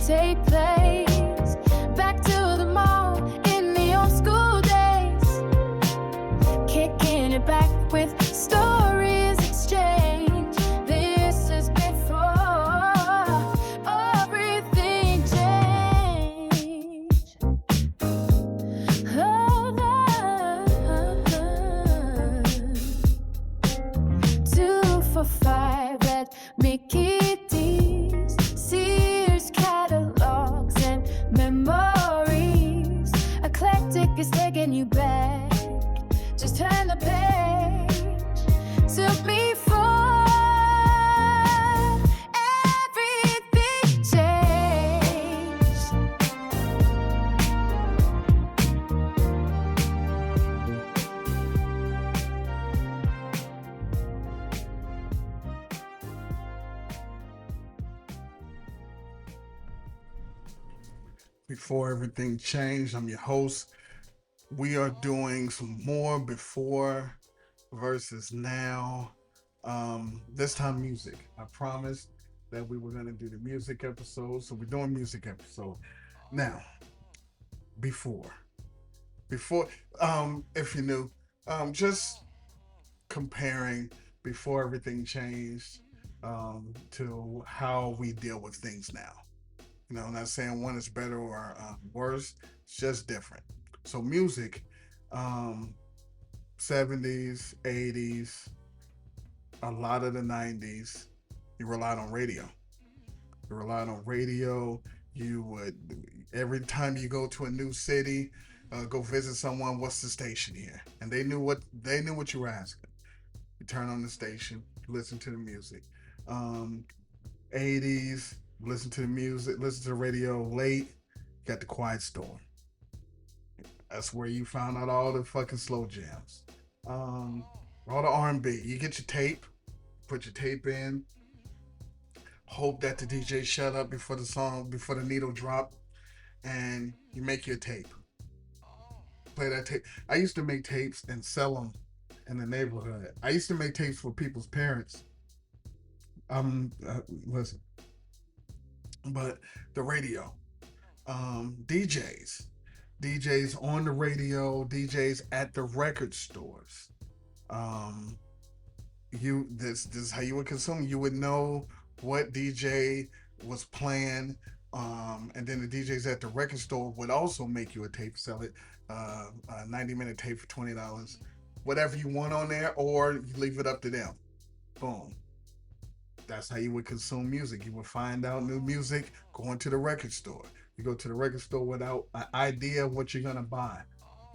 take place. Back to the mall in the old school days, kicking it back with stories exchange. This is before everything changed. Oh, the 245 at Mickey D's, Sears catalogs and memories. Eclectic is taking you back. Just turn the page. Took me for everything changed. Before Everything Changed, I'm your host. We are doing some more before versus now. This time music. I promised that we were gonna do the music episode, so we're doing music episode. Now, before. Before if you're new, just comparing before everything changed to how we deal with things now. I'm not saying one is better or worse. It's just different. So music, um, 70s, 80s, a lot of the 90s, you relied on radio. You relied on radio. You would every time you go to a new city, go visit someone. What's the station here? And they knew what you were asking. You turn on the station, listen to the music. Um, 80s, listen to the music, listen to the radio late. You got the Quiet Storm. That's where you found out all the fucking slow jams, um, all the R&B. You get your tape, put your tape in, hope that the DJ shut up before the needle drop, and you make your tape. Play that tape. I used to make tapes and sell them in the neighborhood. I used to make tapes for people's parents. Listen, but the radio, DJs on the radio, DJs at the record stores. Um, this is how you would consume. You would know what DJ was playing, and then the DJs at the record store would also make you a tape, sell it, a 90-minute tape for $20, whatever you want on there, or you leave it up to them. Boom. That's how you would consume music. You would find out new music going to the record store. You go to the record store without an idea of what you're gonna buy.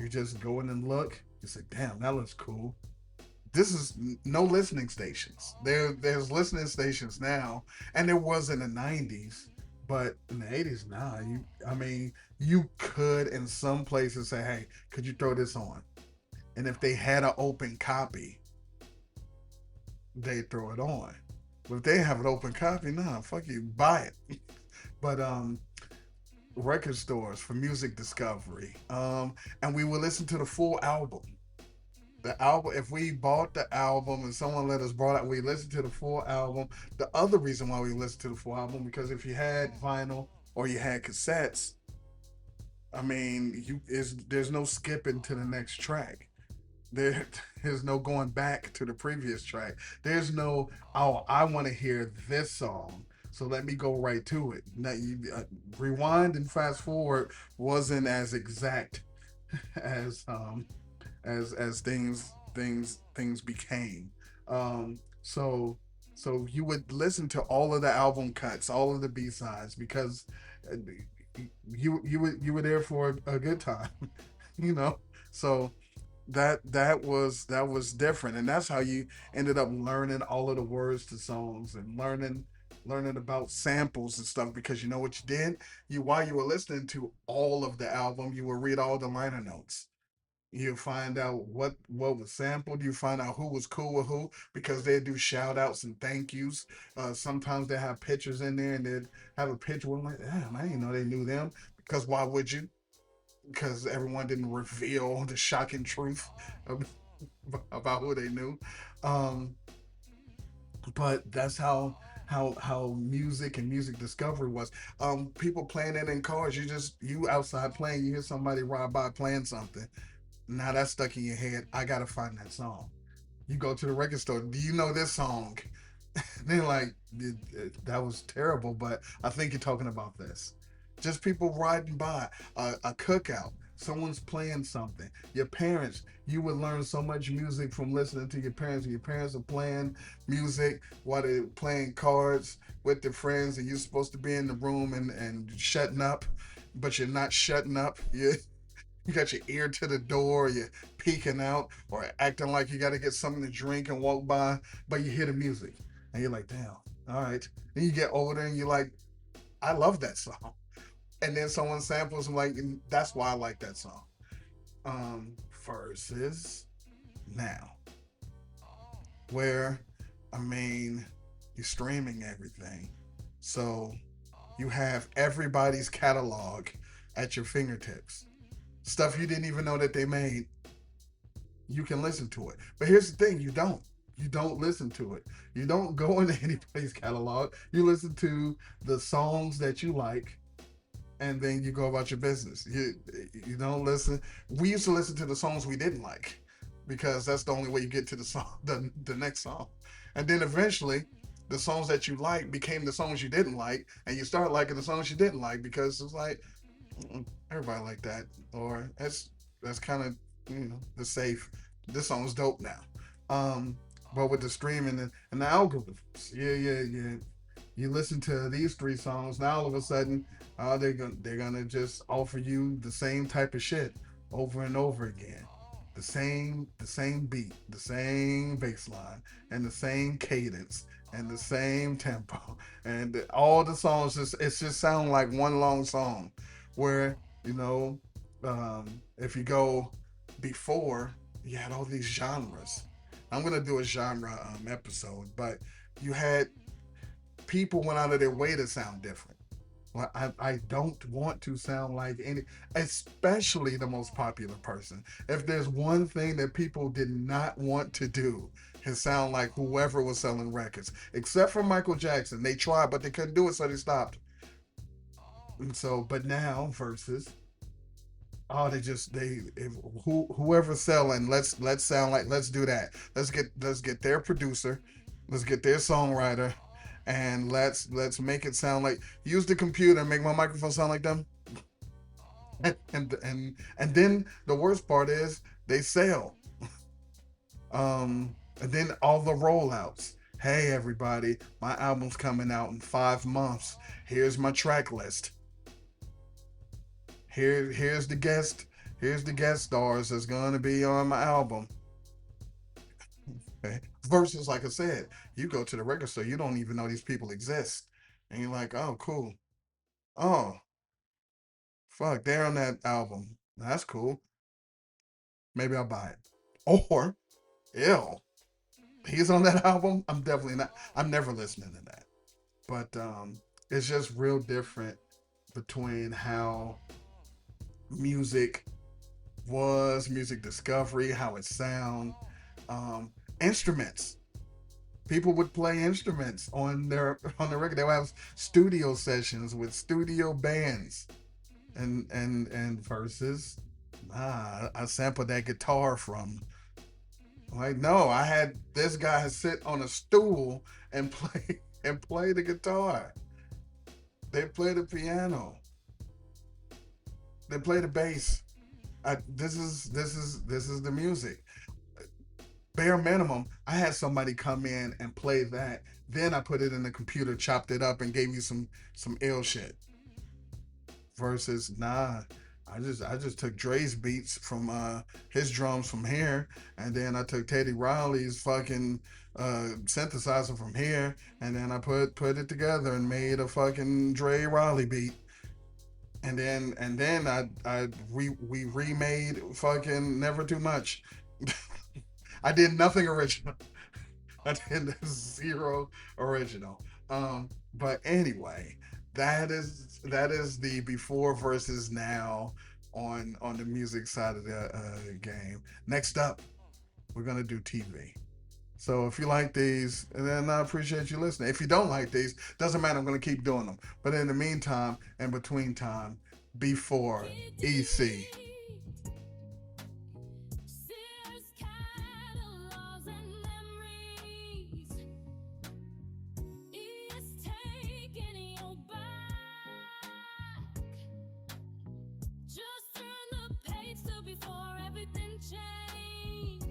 You just go in and look. You say, "Damn, that looks cool." This is no listening stations. There's listening stations now, and there was in the '90s, but in the '80s, nah. You could in some places say, "Hey, could you throw this on?" And if they had an open copy, they throw it on. But if they have an open copy, nah, fuck you, buy it. But record stores for music discovery, and we would listen to the full album. The album, if we bought the album and someone let us borrow it, we listened to the full album. The other reason why we listened to the full album, because if you had vinyl or you had cassettes, there's no skipping to the next track. There is no going back to the previous track. There's no, oh, I want to hear this song, so let me go right to it. Now, rewind and fast forward wasn't as exact as things became. So you would listen to all of the album cuts, all of the B sides, because uh, you were there for a good time, you know. So that was different, and that's how you ended up learning all of the words to songs and learning about samples and stuff, because you know what you did, while you were listening to all of the album, you would read all the liner notes. You find out what was sampled. You find out who was cool with who, because they do shout outs and thank yous. Sometimes they have pictures in there, and they'd have a picture with them, like, damn, I didn't know they knew them. Because why would you? Because everyone didn't reveal the shocking truth about who they knew. Um, but that's how how music and music discovery was. People playing it in cars. You outside playing, you hear somebody ride by playing something. Now that's stuck in your head. I gotta find that song. You go to the record store. Do you know this song? They're like, that was terrible, but I think you're talking about this. Just people riding by, a cookout, someone's playing something. Your parents, you would learn so much music from listening to your parents. Your parents are playing music while they're playing cards with their friends, and you're supposed to be in the room and shutting up, but you're not shutting up. You got your ear to the door, you're peeking out or acting like you got to get something to drink and walk by, but you hear the music and you're like, damn, all right. Then you get older and you're like, I love that song. And then someone samples and like, and that's why I like that song. Versus now, where, I mean, you're streaming everything. So you have everybody's catalog at your fingertips. Stuff you didn't even know that they made, you can listen to it. But here's the thing, you don't. You don't listen to it. You don't go into anybody's catalog. You listen to the songs that you like, and then you go about your business. You don't listen. We used to listen to the songs we didn't like because that's the only way you get to the song, the next song. And then eventually, the songs that you like became the songs you didn't like, and you start liking the songs you didn't like because it's like everybody like that, or that's kind of the safe. This song's dope now. Um, but with the streaming and the algorithms, yeah. You listen to these three songs, now all of a sudden, they're gonna just offer you the same type of shit over and over again. The same beat, the same bass line, and the same cadence, and the same tempo, and all the songs it's just sound like one long song. Where you know, if you go before, you had all these genres. I'm gonna do a genre episode, but you had people went out of their way to sound different. Well, I don't want to sound like any, especially the most popular person. If there's one thing that people did not want to do, is sound like whoever was selling records, except for Michael Jackson. They tried, but they couldn't do it, so they stopped. And so, but now versus, oh, whoever's selling, let's sound like, let's do that. Let's get their producer, let's get their songwriter, and let's make it sound like, use the computer and make my microphone sound like them. And then the worst part is they sell. And then all the rollouts. Hey everybody, my album's coming out in 5 months. Here's my track list. Here's the guest. Here's the guest stars that's gonna be on my album. Okay. Versus, like I said, you go to the record store, you don't even know these people exist, and you're like, oh, cool. Oh, fuck, they're on that album. That's cool. Maybe I'll buy it. Or, ew, he's on that album. I'm definitely not. I'm never listening to that. But it's just real different between how music was, music discovery, how it sound, um, instruments. People would play instruments on the record. They would have studio sessions with studio bands and verses. I sampled that guitar from. Like, no, I had this guy sit on a stool and play and play the guitar. They play the piano. They play the bass. This is the music. Bare minimum, I had somebody come in and play that. Then I put it in the computer, chopped it up, and gave you some ill shit. Versus, nah, I just took Dre's beats from his drums from here, and then I took Teddy Riley's fucking synthesizer from here, and then I put it together and made a fucking Dre Riley beat. And then we remade fucking Never Too Much. I did nothing original. I did zero original. But anyway, that is the before versus now on the music side of the game. Next up, we're gonna do TV. So if you like these, then I appreciate you listening. If you don't like these, doesn't matter. I'm going to keep doing them. But in the meantime, in between time, before EC. Sears catalogs and memories is taking you back. Just turn the page to before everything changed.